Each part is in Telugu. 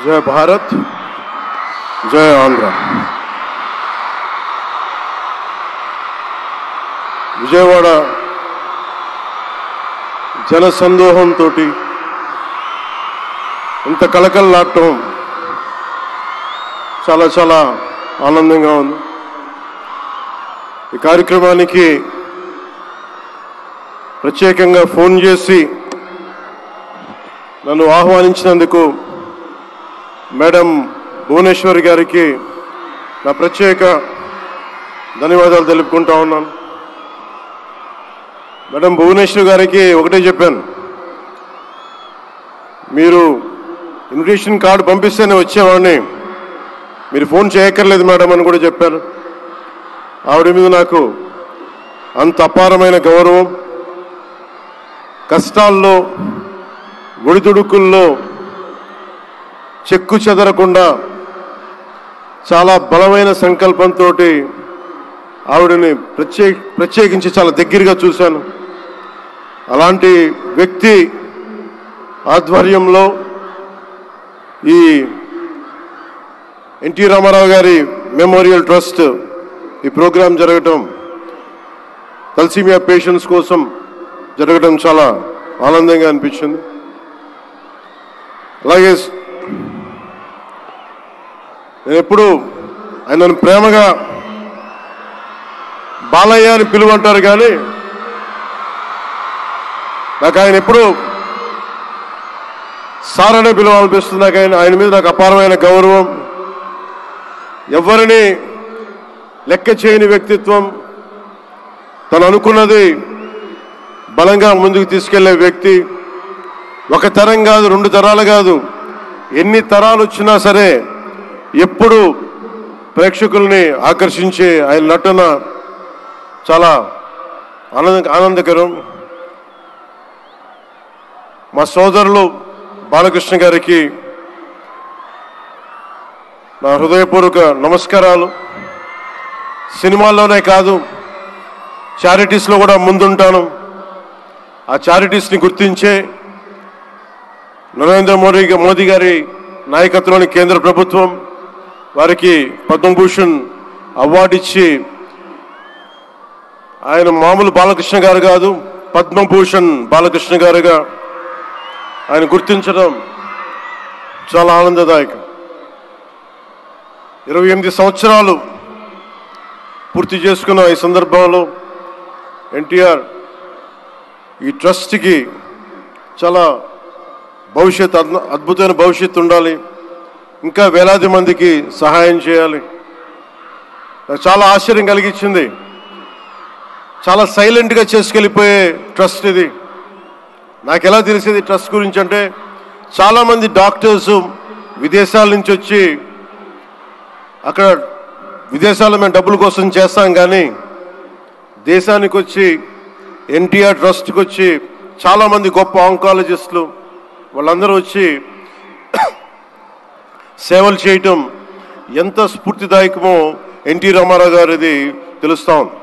जय भारत, जय आंध्र। విజయవాడ జనసందోహంతో ఇంత కలకలలాడటం చాలా చాలా ఆనందంగా ఉంది. ఈ కార్యక్రమానికి ప్రత్యేకంగా ఫోన్ చేసి నన్ను ఆహ్వానించినందుకు మేడం భువనేశ్వరి గారికి నా ప్రత్యేక ధన్యవాదాలు తెలుపుకుంటా ఉన్నాను. మేడం భువనేశ్వరి గారికి ఒకటే చెప్పాను, మీరు ఇన్విటేషన్ కార్డు పంపిస్తేనే వచ్చేవాడిని, మీరు ఫోన్ చేయక్కర్లేదు మేడం అని కూడా చెప్పాను. ఆవిడ మీద నాకు అంత అపారమైన గౌరవం. కష్టాల్లో ఒడిదుడుకుల్లో చెక్కు చెదరకుండా చాలా బలమైన సంకల్పంతో ఆవిడని ప్రత్యేకించి చాలా దగ్గరగా చూశాను. అలాంటి వ్యక్తి ఆధ్వర్యంలో ఈ ఎన్టీ రామారావు గారి మెమోరియల్ ట్రస్ట్ ఈ ప్రోగ్రాం జరగటం, తలసీమియా పేషెంట్స్ కోసం జరగడం చాలా ఆనందంగా అనిపించింది. అలాగే నేను ఎప్పుడు ఆయనను ప్రేమగా బాలయ్య అని పిలువంటారు, కానీ నాకు ఆయన ఎప్పుడు సార్ అనే పిలవాలనిపిస్తుంది. నాకు ఆయన మీద నాకు అపారమైన గౌరవం. ఎవరిని లెక్క చేయని వ్యక్తిత్వం, తను అనుకున్నది బలంగా ముందుకు తీసుకెళ్లే వ్యక్తి. ఒక తరం కాదు, 2 తరాలు కాదు, ఎన్ని తరాలు వచ్చినా సరే ఎప్పుడు ప్రేక్షకుల్ని ఆకర్షించే ఆయన నటన చాలా ఆనందకరం. మా సోదరులు బాలకృష్ణ గారికి నా హృదయపూర్వక నమస్కారాలు. సినిమాల్లోనే కాదు, చారిటీస్లో కూడా ముందుంటాను. ఆ చారిటీస్ని గుర్తించే నరేంద్ర మోదీ గారి నాయకత్వంలోని కేంద్ర ప్రభుత్వం వారికి పద్మభూషణ్ అవార్డు ఇచ్చి, ఆయన మామూలు బాలకృష్ణ గారు కాదు, పద్మభూషణ్ బాలకృష్ణ గారుగా ఆయన గుర్తించడం చాలా ఆనందదాయకం. 28 సంవత్సరాలు పూర్తి చేసుకున్న ఈ సందర్భంలో ఎన్టీఆర్ ఈ ట్రస్ట్కి చాలా అద్భుతమైన భవిష్యత్తు ఉండాలి, ఇంకా వేలాది మందికి సహాయం చేయాలి. నాకు చాలా ఆశ్చర్యం కలిగించింది. చాలా సైలెంట్గా చేసుకెళ్ళిపోయే ట్రస్ట్ ఇది. నాకు ఎలా తెలిసేది ట్రస్ట్ గురించి అంటే, చాలామంది డాక్టర్స్ విదేశాల నుంచి వచ్చి అక్కడ విదేశాల్లో మేము డబ్బుల కోసం చేస్తాం, కానీ దేశానికి వచ్చి ఎన్టీఆర్ ట్రస్ట్కి వచ్చి చాలామంది గొప్ప ఆంకాలజిస్టులు వాళ్ళందరూ వచ్చి సేవలు చేయటం ఎంత స్ఫూర్తిదాయకమో ఎన్టీ రామారావు గారిది తెలుస్తా ఉంది.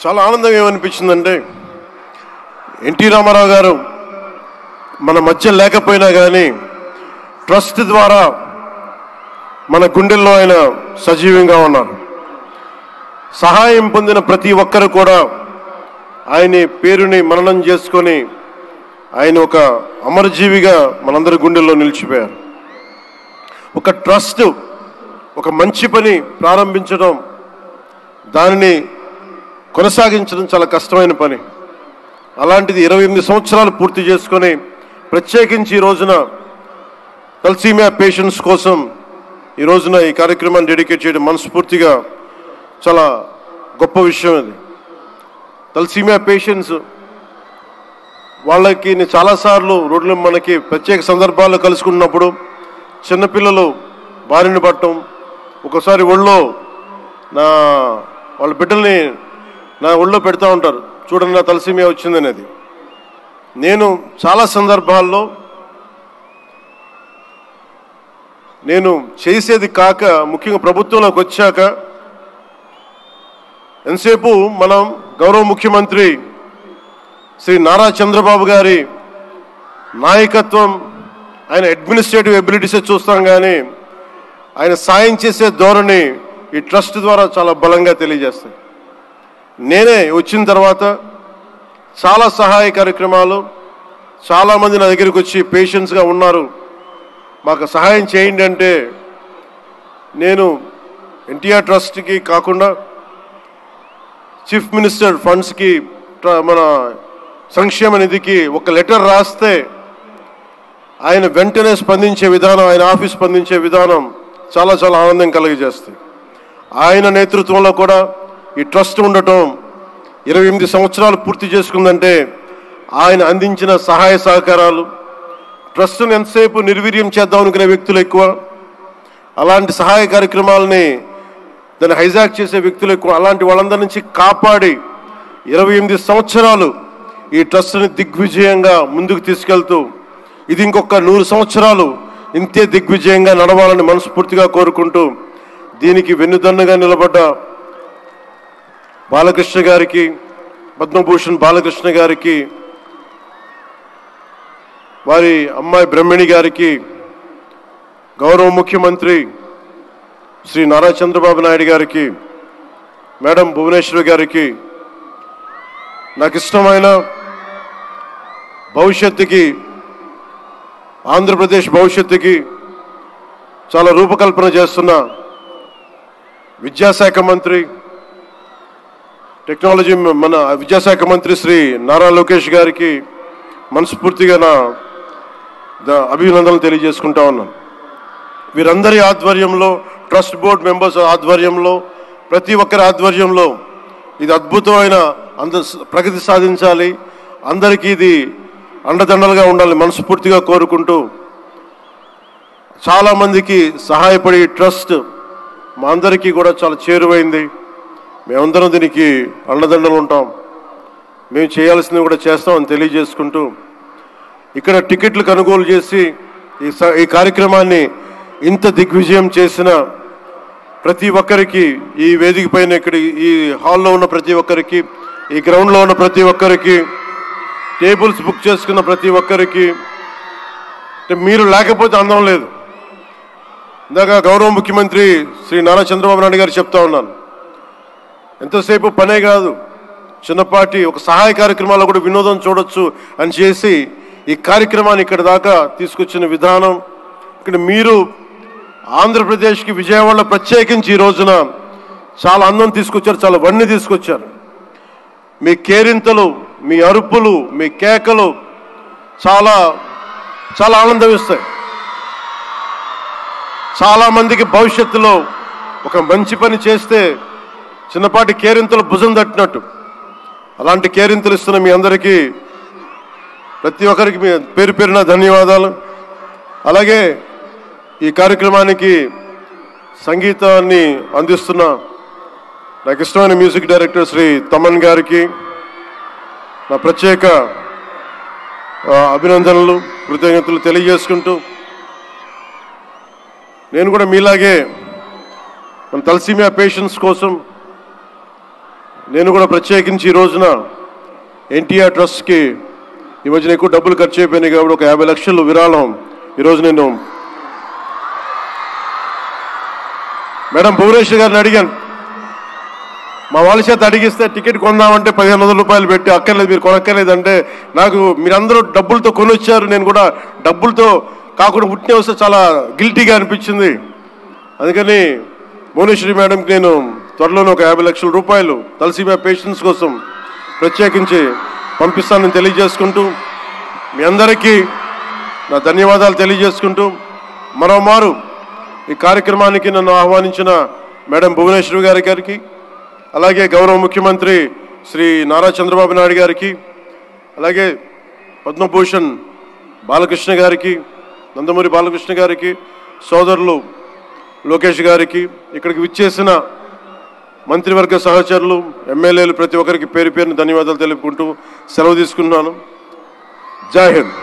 చాలా ఆనందం ఏమనిపించిందంటే, ఎన్టీ రామారావు గారు మన మధ్య లేకపోయినా కానీ ట్రస్ట్ ద్వారా మన గుండెల్లో ఆయన సజీవంగా ఉన్నారు. సహాయం పొందిన ప్రతి ఒక్కరు కూడా ఆయన పేరుని మననం చేసుకొని ఆయన ఒక అమరజీవిగా మనందరి గుండెల్లో నిలిచిపోయారు. ఒక ట్రస్ట్, ఒక మంచి పని ప్రారంభించడం, దానిని కొనసాగించడం చాలా కష్టమైన పని. అలాంటిది 28 సంవత్సరాలు పూర్తి చేసుకొని ప్రత్యేకించి ఈ రోజున తలసీమియా పేషెంట్స్ కోసం ఈ రోజున ఈ కార్యక్రమాన్ని డెడికేట్ చేయడం మనస్ఫూర్తిగా చాలా గొప్ప విషయం. ఇది తలసీమియా పేషెంట్స్ వాళ్ళకి నేను చాలాసార్లు రోడ్లు మనకి ప్రత్యేక సందర్భాల్లో కలుసుకున్నప్పుడు చిన్నపిల్లలు బారిన పడటం, ఒకసారి ఒళ్ళో వాళ్ళ బిడ్డల్ని నా ఒళ్ళో పెడతా ఉంటారు, చూడండి నా తలసీమియా వచ్చిందనేది. నేను చాలా సందర్భాల్లో నేను చేసేది కాక, ముఖ్యంగా ప్రభుత్వంలోకి వచ్చాక ఎంతసేపు మనం గౌరవ ముఖ్యమంత్రి శ్రీ నారా చంద్రబాబు గారి నాయకత్వం, ఆయన అడ్మినిస్ట్రేటివ్ ఎబిలిటీసే చూస్తాం, కానీ ఆయన సాయం చేసే ధోరణి ఈ ట్రస్ట్ ద్వారా చాలా బలంగా తెలియజేస్తాయి. నేనే వచ్చిన తర్వాత చాలా సహాయ కార్యక్రమాలు, చాలామంది నా దగ్గరికి వచ్చి పేషెంట్స్గా ఉన్నారు, మాకు సహాయం చేయండి అంటే, నేను ఎన్టీఆర్ ట్రస్ట్కి కాకుండా చీఫ్ మినిస్టర్ ఫండ్స్కి, మన సంక్షేమ నిధికి ఒక లెటర్ రాస్తే ఆయన వెంటనే స్పందించే విధానం, ఆయన ఆఫీస్ స్పందించే విధానం చాలా చాలా ఆనందం కలిగజేస్తుంది. ఆయన నేతృత్వంలో కూడా ఈ ట్రస్ట్ ఉండటం 28 సంవత్సరాలు పూర్తి చేసుకుందంటే ఆయన అందించిన సహాయ సహకారాలు, ట్రస్ట్ను ఎంతసేపు నిర్వీర్యం చేద్దాం అనుకునే వ్యక్తులు ఎక్కువ, అలాంటి సహాయ కార్యక్రమాలని దాన్ని హైజాక్ చేసే వ్యక్తులు ఎక్కువ. అలాంటి వాళ్ళందరి నుంచి కాపాడి 28 సంవత్సరాలు ఈ ట్రస్ట్ని దిగ్విజయంగా ముందుకు తీసుకెళ్తూ, ఇది ఇంకొక 100 సంవత్సరాలు ఇంతే దిగ్విజయంగా నడవాలని మనస్ఫూర్తిగా కోరుకుంటూ, దీనికి వెన్నుదన్నుగా నిలబడ్డ బాలకృష్ణ గారికి, పద్మభూషణ్ బాలకృష్ణ గారికి, వారి అమ్మాయి బ్రహ్మణి గారికి, గౌరవ ముఖ్యమంత్రి శ్రీ నారా చంద్రబాబు నాయుడు గారికి, మేడం భువనేశ్వరి గారికి, నాకు ఇష్టమైన భవిష్యత్తుకి, ఆంధ్రప్రదేశ్ భవిష్యత్తుకి చాలా రూపకల్పన చేస్తున్న విద్యాశాఖ మంత్రి, టెక్నాలజీ మన విద్యాశాఖ మంత్రి శ్రీ నారా లోకేష్ గారికి మనస్ఫూర్తిగా నా అభినందనలు తెలియజేసుకుంటా ఉన్నాను. వీరందరి ఆధ్వర్యంలో, ట్రస్ట్ బోర్డ్ మెంబర్స్ ఆధ్వర్యంలో, ప్రతి ఒక్కరి ఆధ్వర్యంలో ఇది అద్భుతమైన ప్రగతి సాధించాలి, అందరికీ ఇది అండదండలుగా ఉండాలి మనస్ఫూర్తిగా కోరుకుంటూ, చాలామందికి సహాయపడే ట్రస్ట్ మా అందరికీ కూడా చాలా చేరువైంది. మేమందరం దీనికి అండదండలు ఉంటాం, మేము చేయాల్సింది కూడా చేస్తామని తెలియజేసుకుంటూ, ఇక్కడ టికెట్లు కొనుగోలు చేసి ఈ కార్యక్రమాన్ని ఇంత దిగ్విజయం చేసిన ప్రతి ఒక్కరికి, ఈ వేదిక పైన, ఇక్కడ ఈ హాల్లో ఉన్న ప్రతి ఒక్కరికి, ఈ గ్రౌండ్లో ఉన్న ప్రతి ఒక్కరికి, టేబుల్స్ బుక్ చేసుకున్న ప్రతి ఒక్కరికి, మీరు లేకపోతే అందం లేదు. ఇందాక గౌరవ ముఖ్యమంత్రి శ్రీ నారా చంద్రబాబు నాయుడు గారు చెప్తా ఉన్నాను, ఎంతసేపు పనే కాదు, చిన్నపాటి ఒక సహాయ కార్యక్రమాల్లో కూడా వినోదం చూడొచ్చు అని చేసి ఈ కార్యక్రమాన్ని ఇక్కడ దాకా తీసుకొచ్చిన విధానం, ఇక్కడ మీరు ఆంధ్రప్రదేశ్కి విజయవాడలో ప్రత్యేకించి ఈ రోజున చాలా అందం తీసుకొచ్చారు, చాలా వన్నీ తీసుకొచ్చారు. మీ కేరింతలు, మీ అరుపులు, మీ కేకలు చాలా చాలా ఆనందం ఇస్తాయి. చాలామందికి భవిష్యత్తులో ఒక మంచి పని చేస్తే చిన్నపాటి కేరింతలు భుజం తట్టినట్టు, అలాంటి కేరింతలు ఇస్తున్న మీ అందరికీ, ప్రతి ఒక్కరికి మీ పేరు పేరున ధన్యవాదాలు. అలాగే ఈ కార్యక్రమానికి సంగీతాన్ని అందిస్తున్న నాకు ఇష్టమైన మ్యూజిక్ డైరెక్టర్ శ్రీ తమన్ గారికి నా ప్రత్యేక అభినందనలు, కృతజ్ఞతలు తెలియజేసుకుంటూ, నేను కూడా మీలాగే మన తలసీమియా పేషెంట్స్ కోసం నేను కూడా ప్రత్యేకించి ఈ రోజున ఎన్టీఆర్ ట్రస్ట్కి ఈ మధ్యన ఎక్కువ డబ్బులు ఖర్చు అయిపోయినాయి కాబట్టి ఒక 50 లక్షలు విరాళం ఈరోజు నేను మేడం భువనేశ్వర్ గారిని అడిగాను. మా వాళ్ళ చేత అడిగిస్తే టికెట్ కొందామంటే 1500 రూపాయలు పెట్టి, అక్కర్లేదు మీరు కొనక్కర్లేదంటే, నాకు మీరందరూ డబ్బులతో కొనొచ్చారు, నేను కూడా డబ్బులతో కాకుండా ఉట్టినే వస్తే చాలా గిల్టీగా అనిపించింది. అందుకని భువనేశ్వరి మేడంకి నేను త్వరలోనే ఒక 50 లక్షల రూపాయలు తలసీమియా పేషెంట్స్ కోసం ప్రత్యేకించి పంపిస్తానని తెలియజేసుకుంటూ, మీ అందరికీ నా ధన్యవాదాలు తెలియజేసుకుంటూ, మరోమారు ఈ కార్యక్రమానికి నన్ను ఆహ్వానించిన మేడం భువనేశ్వరి గారికి, అలాగే గౌరవ ముఖ్యమంత్రి శ్రీ నారా చంద్రబాబు నాయుడు గారికి, అలాగే పద్మభూషణ్ బాలకృష్ణ గారికి, నందమూరి బాలకృష్ణ గారికి, సోదరులు లోకేష్ గారికి, ఇక్కడికి విచ్చేసిన మంత్రివర్గ సహచరులు, ఎమ్మెల్యేలు ప్రతి ఒక్కరికి పేరు పేరున ధన్యవాదాలు తెలుపుకుంటూ సెలవు తీసుకున్నాను. జై హింద్.